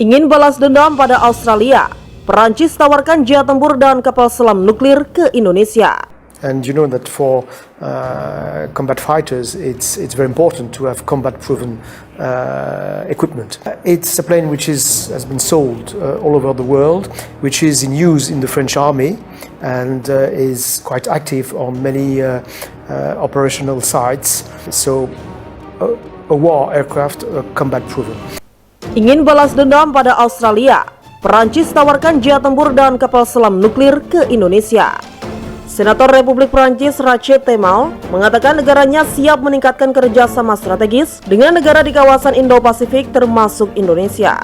Ingin balas dendam pada Australia, Perancis tawarkan jet tempur dan kapal selam nuklir ke Indonesia. And you know that for combat fighters, it's very important to have combat-proven equipment. It's a plane which has been sold all over the world, which is in use in the French army and is quite active on many operational sites. So a war aircraft, combat-proven. Ingin balas dendam pada Australia, Perancis tawarkan jet tempur dan kapal selam nuklir ke Indonesia. Senator Republik Perancis Rached Temal mengatakan negaranya siap meningkatkan kerjasama strategis dengan negara di kawasan Indo-Pasifik termasuk Indonesia.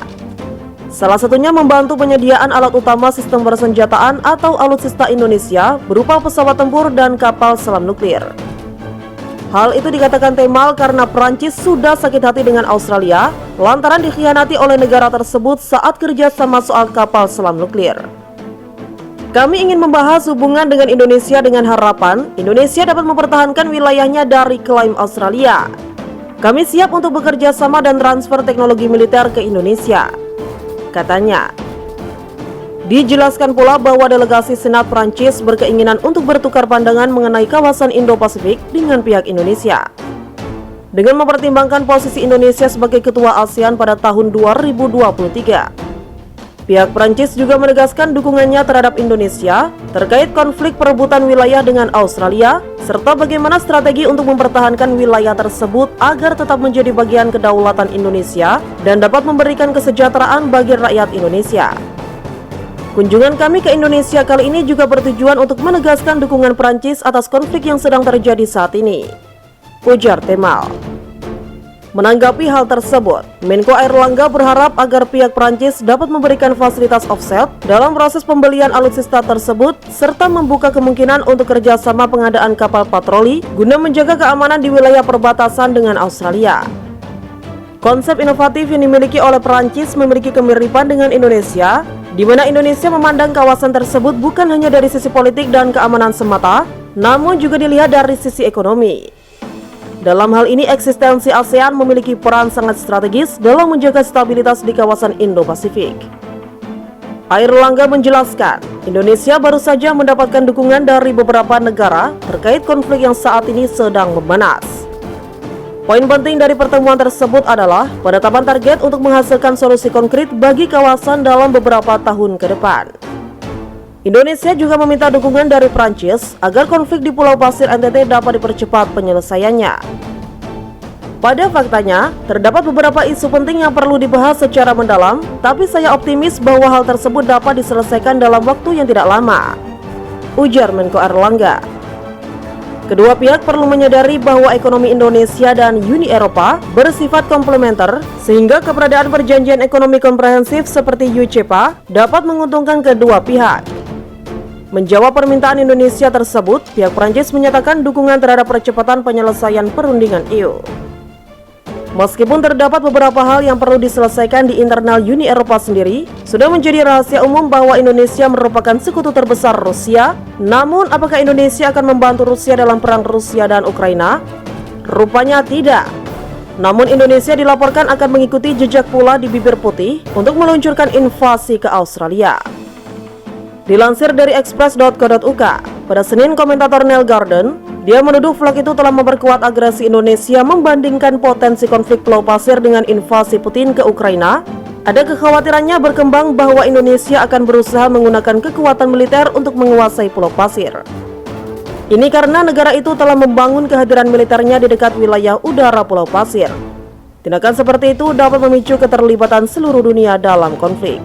Salah satunya membantu penyediaan alat utama sistem persenjataan atau alutsista Indonesia berupa pesawat tempur dan kapal selam nuklir. Hal itu dikatakan Temal karena Perancis sudah sakit hati dengan Australia lantaran dikhianati oleh negara tersebut saat kerjasama soal kapal selam nuklir. Kami ingin membahas hubungan dengan Indonesia dengan harapan Indonesia dapat mempertahankan wilayahnya dari klaim Australia. Kami siap untuk bekerja sama dan transfer teknologi militer ke Indonesia, katanya. Dijelaskan pula bahwa delegasi Senat Prancis berkeinginan untuk bertukar pandangan mengenai kawasan Indo-Pasifik dengan pihak Indonesia. Dengan mempertimbangkan posisi Indonesia sebagai ketua ASEAN pada tahun 2023. Pihak Prancis juga menegaskan dukungannya terhadap Indonesia terkait konflik perebutan wilayah dengan Australia, serta bagaimana strategi untuk mempertahankan wilayah tersebut agar tetap menjadi bagian kedaulatan Indonesia dan dapat memberikan kesejahteraan bagi rakyat Indonesia. Kunjungan kami ke Indonesia kali ini juga bertujuan untuk menegaskan dukungan Perancis atas konflik yang sedang terjadi saat ini, ujar Temal. Menanggapi hal tersebut, Menko Airlangga berharap agar pihak Perancis dapat memberikan fasilitas offset dalam proses pembelian alutsista tersebut, serta membuka kemungkinan untuk kerjasama pengadaan kapal patroli guna menjaga keamanan di wilayah perbatasan dengan Australia. Konsep inovatif yang dimiliki oleh Perancis memiliki kemiripan dengan Indonesia, di mana Indonesia memandang kawasan tersebut bukan hanya dari sisi politik dan keamanan semata, namun juga dilihat dari sisi ekonomi. Dalam hal ini, eksistensi ASEAN memiliki peran sangat strategis dalam menjaga stabilitas di kawasan Indo-Pasifik. Airlangga menjelaskan, Indonesia baru saja mendapatkan dukungan dari beberapa negara terkait konflik yang saat ini sedang memanas. Poin penting dari pertemuan tersebut adalah penetapan target untuk menghasilkan solusi konkret bagi kawasan dalam beberapa tahun ke depan. Indonesia juga meminta dukungan dari Prancis agar konflik di Pulau Pasir NTT dapat dipercepat penyelesaiannya. Pada faktanya, terdapat beberapa isu penting yang perlu dibahas secara mendalam, tapi saya optimis bahwa hal tersebut dapat diselesaikan dalam waktu yang tidak lama, ujar Menko Airlangga. Kedua pihak perlu menyadari bahwa ekonomi Indonesia dan Uni Eropa bersifat komplementer, sehingga keberadaan perjanjian ekonomi komprehensif seperti UCEPA dapat menguntungkan kedua pihak. Menjawab permintaan Indonesia tersebut, pihak Prancis menyatakan dukungan terhadap percepatan penyelesaian perundingan EU. Meskipun terdapat beberapa hal yang perlu diselesaikan di internal Uni Eropa sendiri, sudah menjadi rahasia umum bahwa Indonesia merupakan sekutu terbesar Rusia. Namun, apakah Indonesia akan membantu Rusia dalam perang Rusia dan Ukraina? Rupanya tidak. Namun, Indonesia dilaporkan akan mengikuti jejak pula di bibir putih untuk meluncurkan invasi ke Australia. Dilansir dari express.co.uk, pada Senin komentator Neil Garden, dia menuduh vlog itu telah memperkuat agresi Indonesia membandingkan potensi konflik Pulau Pasir dengan invasi Putin ke Ukraina. Ada kekhawatirannya berkembang bahwa Indonesia akan berusaha menggunakan kekuatan militer untuk menguasai Pulau Pasir. Ini karena negara itu telah membangun kehadiran militernya di dekat wilayah udara Pulau Pasir. Tindakan seperti itu dapat memicu keterlibatan seluruh dunia dalam konflik.